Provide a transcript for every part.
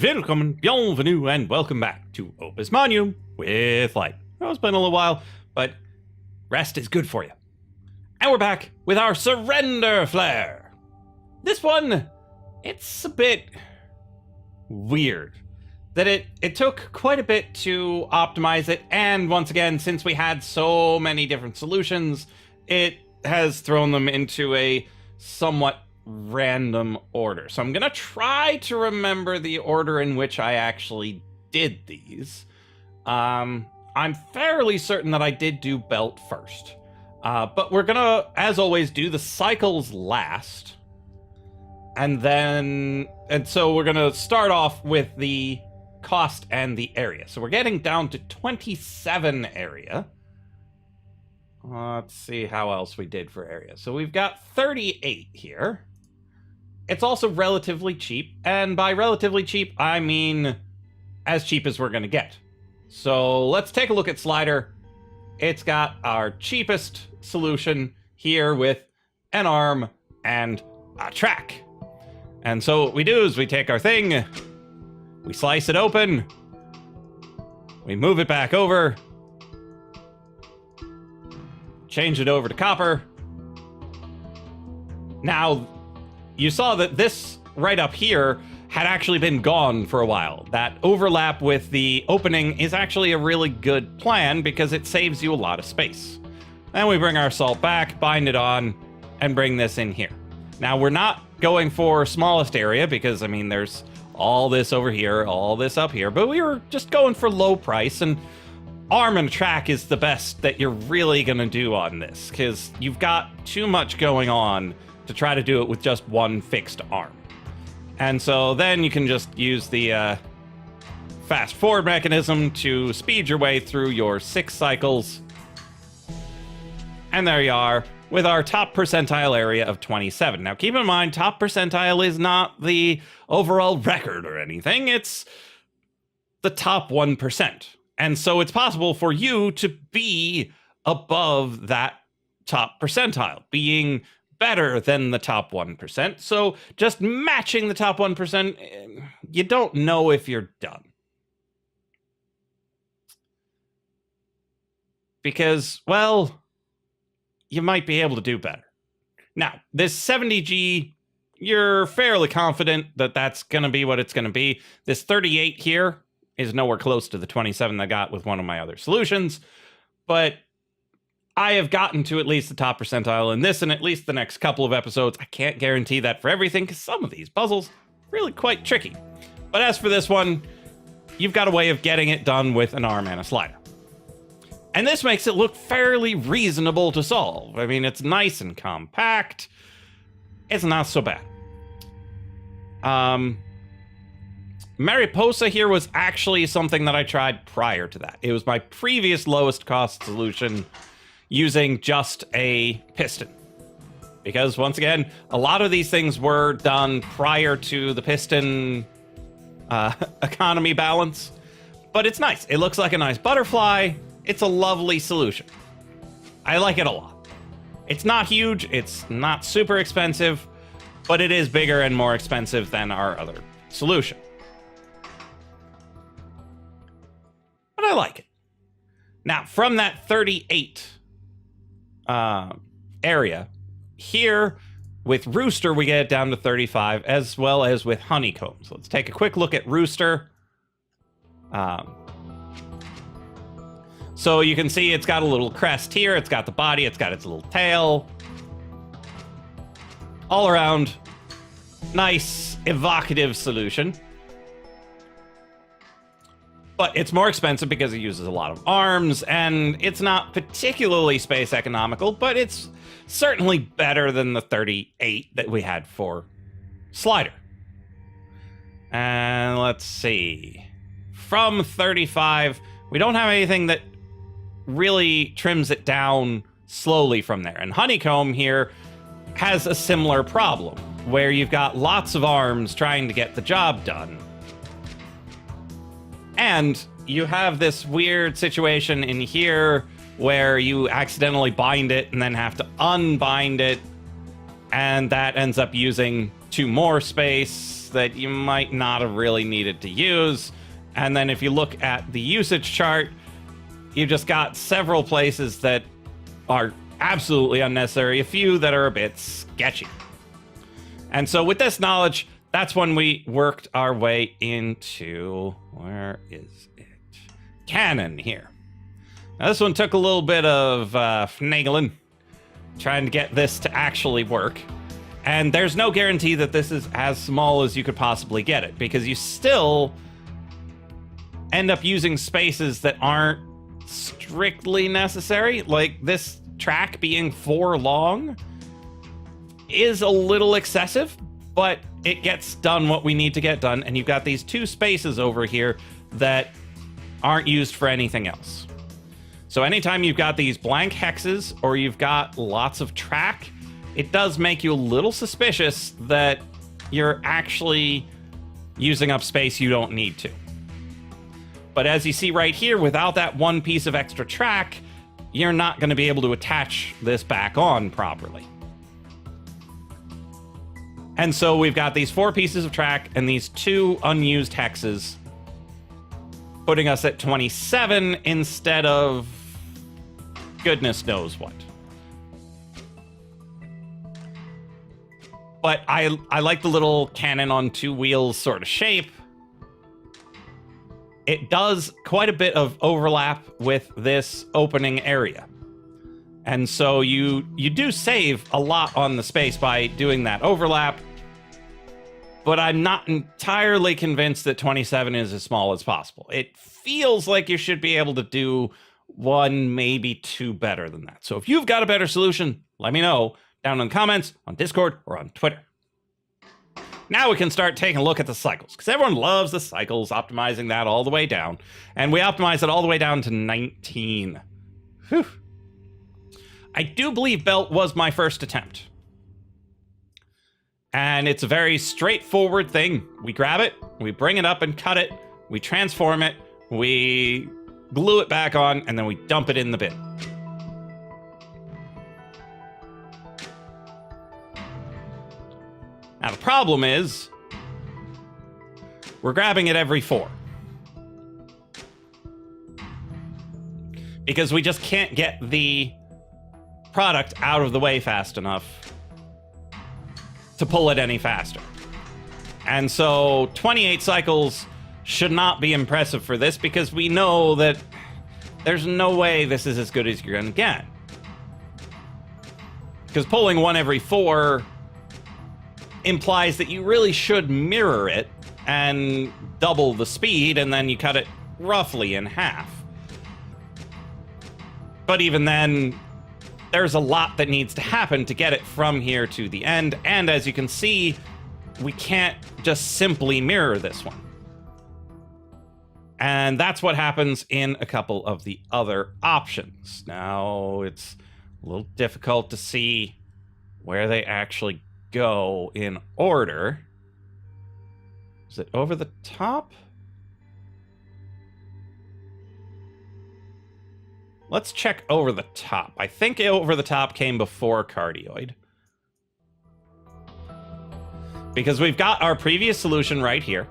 Willkommen, bienvenue, and welcome back to Opus Magnum with Lyte. I know it's been a little while, but rest is good for you. And we're back with our Surrender Flare. This one, it's a bit weird. That it took quite a bit to optimize it, and once again, since we had so many different solutions, it has thrown them into a somewhat random order. So I'm gonna try to remember the order in which I actually did these. I'm fairly certain that I did do belt first. But we're gonna, as always, do the cycles last. And so we're gonna start off with the cost and the area. So we're getting down to 27 area. Let's see how else we did for area. So we've got 38 here. It's also relatively cheap, and by relatively cheap, I mean as cheap as we're going to get. So let's take a look at Slider. It's got our cheapest solution here with an arm and a track. And so what we do is we take our thing, we slice it open, we move it back over, change it over to copper. Now, you saw that this right up here had actually been gone for a while. That overlap with the opening is actually a really good plan because it saves you a lot of space. Then we bring our salt back, bind it on, and bring this in here. Now, we're not going for smallest area because, I mean, there's all this over here, all this up here, but we were just going for low price, and arm and track is the best that you're really gonna do on this because you've got too much going on to try to do it with just one fixed arm. And so then you can just use the fast forward mechanism to speed your way through your 6 cycles. And there you are with our top percentile area of 27. Now keep in mind, top percentile is not the overall record or anything. It's the top 1%. And so it's possible for you to be above that top percentile, being better than the top 1%. So just matching the top 1%, you don't know if you're done. Because, well, you might be able to do better. Now, this 70G, you're fairly confident that that's going to be what it's going to be. This 38 here is nowhere close to the 27 I got with one of my other solutions, but I have gotten to at least the top percentile in this in at least the next couple of episodes. I can't guarantee that for everything because some of these puzzles are really quite tricky. But as for this one, you've got a way of getting it done with an arm and a slider. And this makes it look fairly reasonable to solve. I mean, it's nice and compact. It's not so bad. Mariposa here was actually something that I tried prior to that. It was my previous lowest cost solution using just a piston. Because once again, a lot of these things were done prior to the piston economy balance. But it's nice. It looks like a nice butterfly. It's a lovely solution. I like it a lot. It's not huge. It's not super expensive. But it is bigger and more expensive than our other solution. But I like it. Now, from that 38 area, here with Rooster, we get it down to 35, as well as with Honeycomb. So let's take a quick look at Rooster. So you can see it's got a little crest here. It's got the body. It's got its little tail. All around, nice, evocative solution. But it's more expensive because it uses a lot of arms, and it's not particularly space economical, but it's certainly better than the 38 that we had for Slider. And let's see. From 35, we don't have anything that really trims it down slowly from there. And Honeycomb here has a similar problem, where you've got lots of arms trying to get the job done. And you have this weird situation in here where you accidentally bind it and then have to unbind it. and that ends up using 2 more space that you might not have really needed to use. And then if you look at the usage chart, you've just got several places that are absolutely unnecessary, a few that are a bit sketchy. And so with this knowledge, that's when we worked our way into, where is it? Cannon here. Now this one took a little bit of finagling, trying to get this to actually work. And there's no guarantee that this is as small as you could possibly get it, because you still end up using spaces that aren't strictly necessary. Like this track being 4 long is a little excessive, but it gets done what we need to get done. And you've got these 2 spaces over here that aren't used for anything else. So anytime you've got these blank hexes or you've got lots of track, it does make you a little suspicious that you're actually using up space you don't need to. But as you see right here, without that 1 piece of extra track, you're not going to be able to attach this back on properly. And so we've got these 4 pieces of track and these 2 unused hexes, putting us at 27 instead of goodness knows what. But I like the little cannon on 2 wheels sort of shape. It does quite a bit of overlap with this opening area. And so you do save a lot on the space by doing that overlap. But I'm not entirely convinced that 27 is as small as possible. It feels like you should be able to do 1, maybe 2 better than that. So if you've got a better solution, let me know down in the comments, on Discord, or on Twitter. Now we can start taking a look at the cycles, because everyone loves the cycles, optimizing that all the way down. And we optimize it all the way down to 19. Whew. I do believe belt was my first attempt. And it's a very straightforward thing. We grab it, we bring it up and cut it, we transform it, we glue it back on, and then we dump it in the bin. Now the problem is, we're grabbing it every 4. Because we just can't get the product out of the way fast enough to pull it any faster. And so 28 cycles should not be impressive for this, because we know that there's no way this is as good as you're gonna get. Because pulling 1 every 4 implies that you really should mirror it and double the speed, and then you cut it roughly in half. But even then, there's a lot that needs to happen to get it from here to the end, and as you can see, we can't just simply mirror this one. And that's what happens in a couple of the other options. Now, it's a little difficult to see where they actually go in order. Is it over the top? Let's check over the top. I think over the top came before cardioid, because we've got our previous solution right here.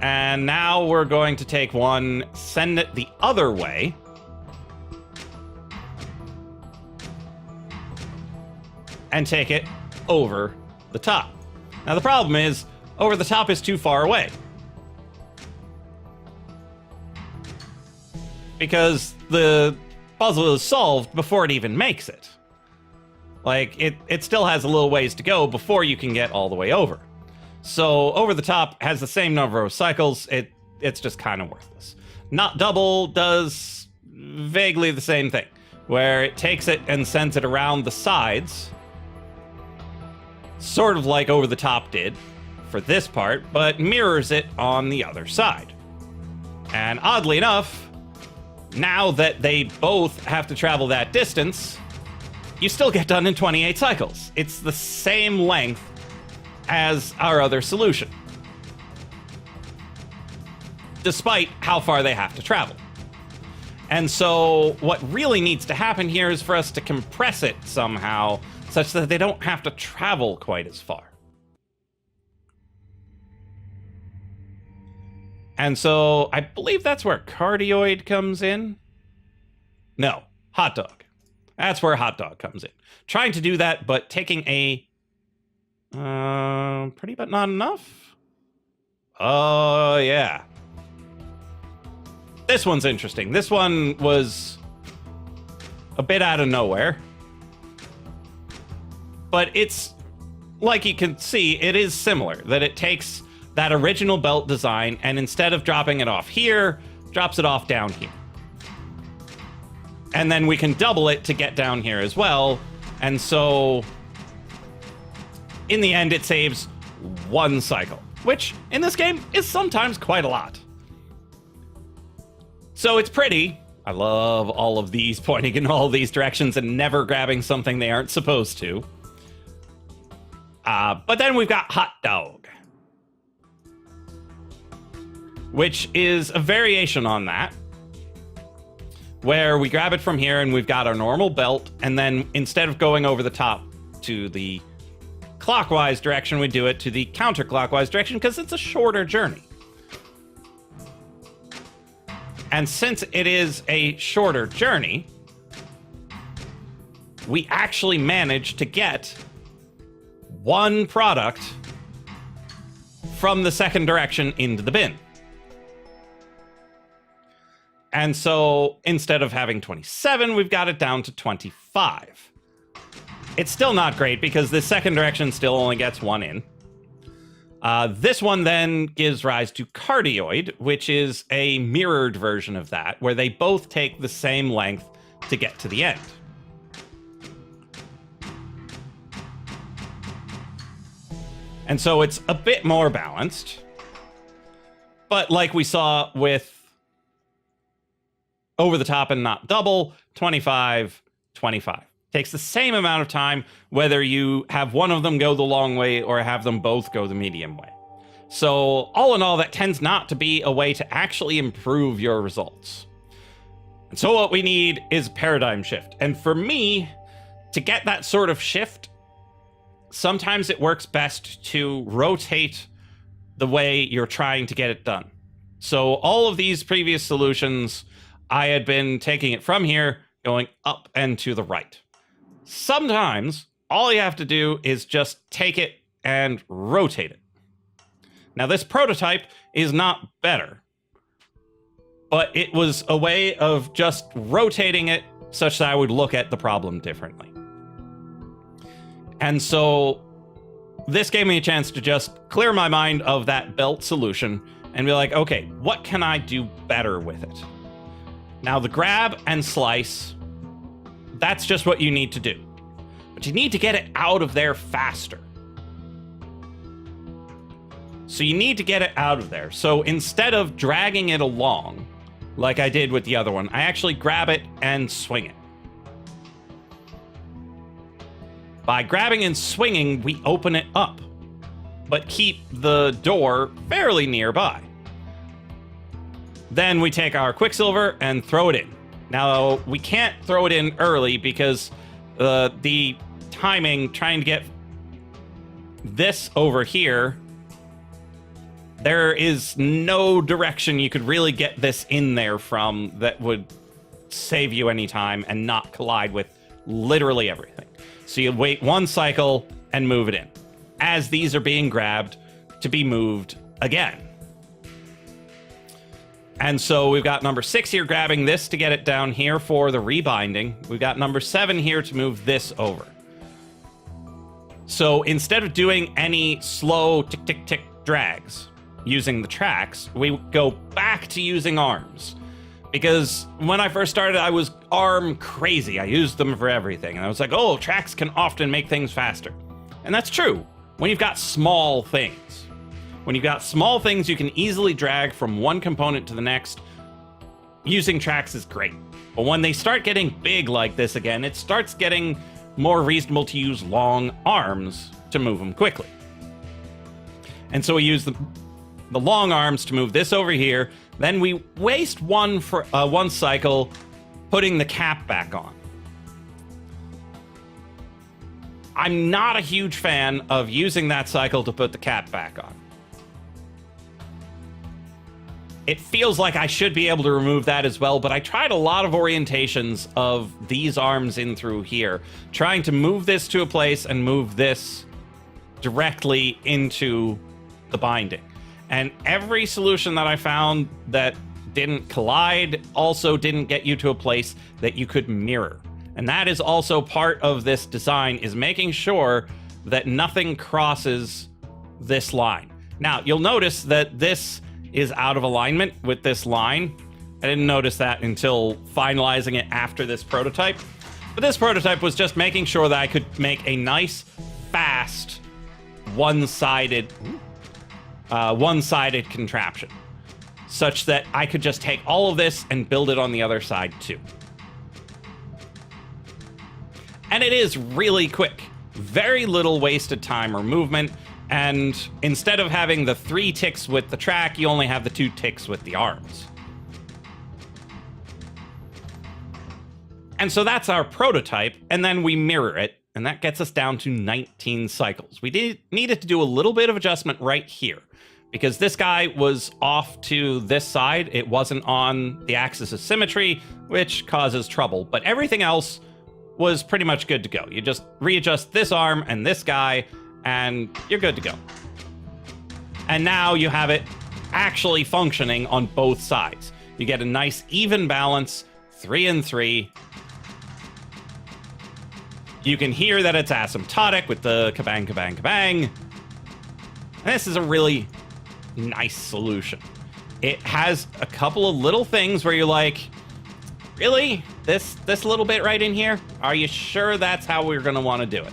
And now we're going to take 1, send it the other way. And take it over the top. Now the problem is, over the top is too far away. Because the puzzle is solved before it even makes it. Like, it still has a little ways to go before you can get all the way over. So over the top has the same number of cycles, it's just kind of worthless. Not double does vaguely the same thing, where it takes it and sends it around the sides, sort of like over the top did for this part, but mirrors it on the other side. And oddly enough, now that they both have to travel that distance, you still get done in 28 cycles. It's the same length as our other solution, despite how far they have to travel. And so what really needs to happen here is for us to compress it somehow such that they don't have to travel quite as far. And so I believe that's where cardioid comes in. No, hot dog. That's where hot dog comes in. Trying to do that, but taking a pretty but not enough. Oh, yeah. This one's interesting. This one was a bit out of nowhere. But it's, like you can see, it is similar. That it takes that original belt design and instead of dropping it off here, drops it off down here. And then we can double it to get down here as well. And so, in the end, it saves one cycle, which in this game is sometimes quite a lot. So it's pretty. I love all of these pointing in all these directions and never grabbing something they aren't supposed to. But then we've got hot dog, which is a variation on that, where we grab it from here and we've got our normal belt, and then instead of going over the top to the clockwise direction, we do it to the counterclockwise direction because it's a shorter journey. And since it is a shorter journey, we actually manage to get one product from the second direction into the bin. And so instead of having 27, we've got it down to 25. It's still not great because the second direction still only gets one in. This one then gives rise to cardioid, which is a mirrored version of that, where they both take the same length to get to the end. And so it's a bit more balanced. But like we saw with over the top and not double, 25, 25. Takes the same amount of time whether you have one of them go the long way or have them both go the medium way. So all in all, that tends not to be a way to actually improve your results. And so what we need is paradigm shift. And for me, to get that sort of shift, sometimes it works best to rotate the way you're trying to get it done. So all of these previous solutions, I had been taking it from here, going up and to the right. Sometimes all you have to do is just take it and rotate it. Now this prototype is not better, but it was a way of just rotating it such that I would look at the problem differently. And so this gave me a chance to just clear my mind of that belt solution and be like, okay, what can I do better with it? Now the grab and slice, that's just what you need to do. But you need to get it out of there faster. So you need to get it out of there. So instead of dragging it along, like I did with the other one, I actually grab it and swing it. By grabbing and swinging, we open it up, but keep the door fairly nearby. Then we take our Quicksilver and throw it in. Now, we can't throw it in early because the timing, trying to get this over here, there is no direction you could really get this in there from that would save you any time and not collide with literally everything. So you wait one cycle and move it in, as these are being grabbed to be moved again. And so we've got number 6 here grabbing this to get it down here for the rebinding. We've got number 7 here to move this over. So instead of doing any slow tick, tick, tick drags using the tracks, we go back to using arms. Because when I first started, I was arm crazy. I used them for everything. And I was like, oh, tracks can often make things faster. And that's true when you've got small things. When you've got small things you can easily drag from one component to the next, using tracks is great. But when they start getting big like this again, it starts getting more reasonable to use long arms to move them quickly. And so we use the long arms to move this over here. Then we waste one cycle putting the cap back on. I'm not a huge fan of using that cycle to put the cap back on. It feels like I should be able to remove that as well, but I tried a lot of orientations of these arms in through here, trying to move this to a place and move this directly into the binding. And every solution that I found that didn't collide also didn't get you to a place that you could mirror. And that is also part of this design, is making sure that nothing crosses this line. Now, you'll notice that this is out of alignment with this line. I didn't notice that until finalizing it after this prototype. But this prototype was just making sure that I could make a nice, fast, one-sided contraption, such that I could just take all of this and build it on the other side too. And it is really quick. Very little wasted time or movement. And instead of having the 3 ticks with the track, you only have the 2 ticks with the arms. And so that's our prototype, and then we mirror it, and that gets us down to 19 cycles. We needed to do a little bit of adjustment right here, because this guy was off to this side. It wasn't on the axis of symmetry, which causes trouble. But everything else was pretty much good to go. You just readjust this arm and this guy, and you're good to go. And now you have it actually functioning on both sides. You get a nice even balance, 3 and 3. You can hear that it's asymptotic with the kabang, kabang, kabang. And this is a really nice solution. It has a couple of little things where you're like, really? This little bit right in here? Are you sure that's how we're going to want to do it?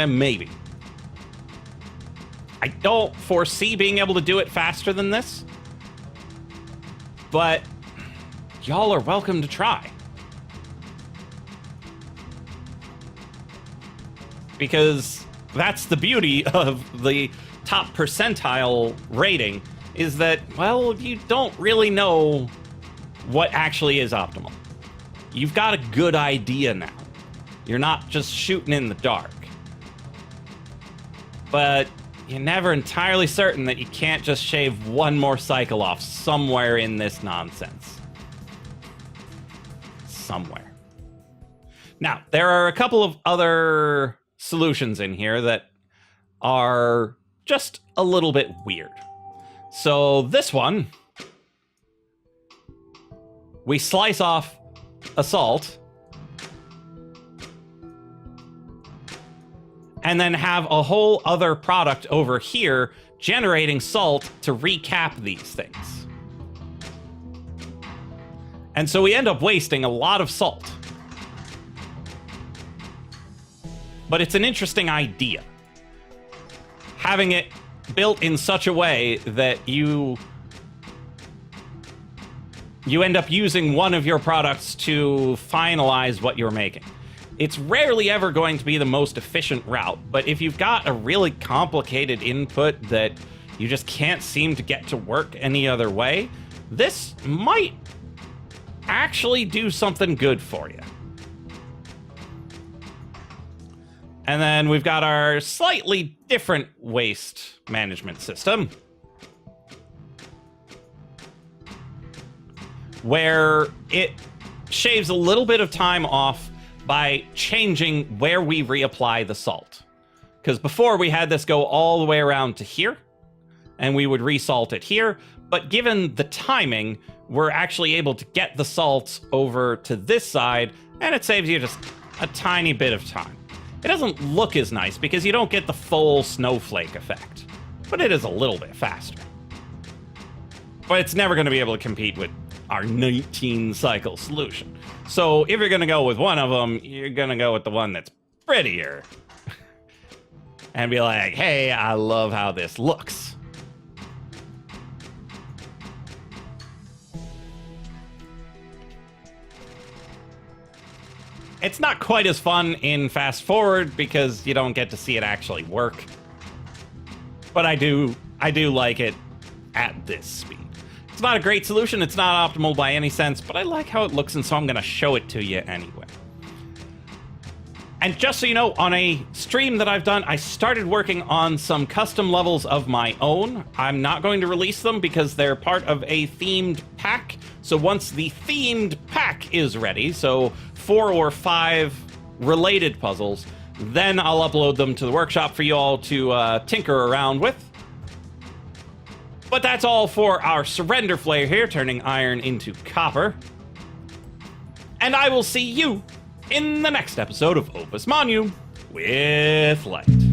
Maybe. I don't foresee being able to do it faster than this, but y'all are welcome to try. Because that's the beauty of the top percentile rating, is that, well, you don't really know what actually is optimal. You've got a good idea now. You're not just shooting in the dark. But you're never entirely certain that you can't just shave one more cycle off somewhere in this nonsense. Somewhere. Now, there are a couple of other solutions in here that are just a little bit weird. So this one, we slice off a salt and then have a whole other product over here generating salt to recap these things. And so we end up wasting a lot of salt. But it's an interesting idea. Having it built in such a way that you end up using one of your products to finalize what you're making. It's rarely ever going to be the most efficient route, but if you've got a really complicated input that you just can't seem to get to work any other way, this might actually do something good for you. And then we've got our slightly different waste management system, where it shaves a little bit of time off by changing where we reapply the salt. Because before we had this go all the way around to here, and we would resalt it here, but given the timing, we're actually able to get the salt over to this side, and it saves you just a tiny bit of time. It doesn't look as nice because you don't get the full snowflake effect, but it is a little bit faster. But it's never going to be able to compete with our 19 cycle solution. So if you're going to go with one of them, you're going to go with the one that's prettier. And be like, hey, I love how this looks. It's not quite as fun in Fast Forward because you don't get to see it actually work. But I do like it at this speed. It's not a great solution, it's not optimal by any sense, but I like how it looks, and so I'm going to show it to you anyway. And just so you know, on a stream that I've done, I started working on some custom levels of my own. I'm not going to release them because they're part of a themed pack. So once the themed pack is ready, so 4 or 5 related puzzles, then I'll upload them to the workshop for you all to tinker around with. But that's all for our surrender flare here, turning iron into copper. And I will see you in the next episode of Opus Magnum with Lyte.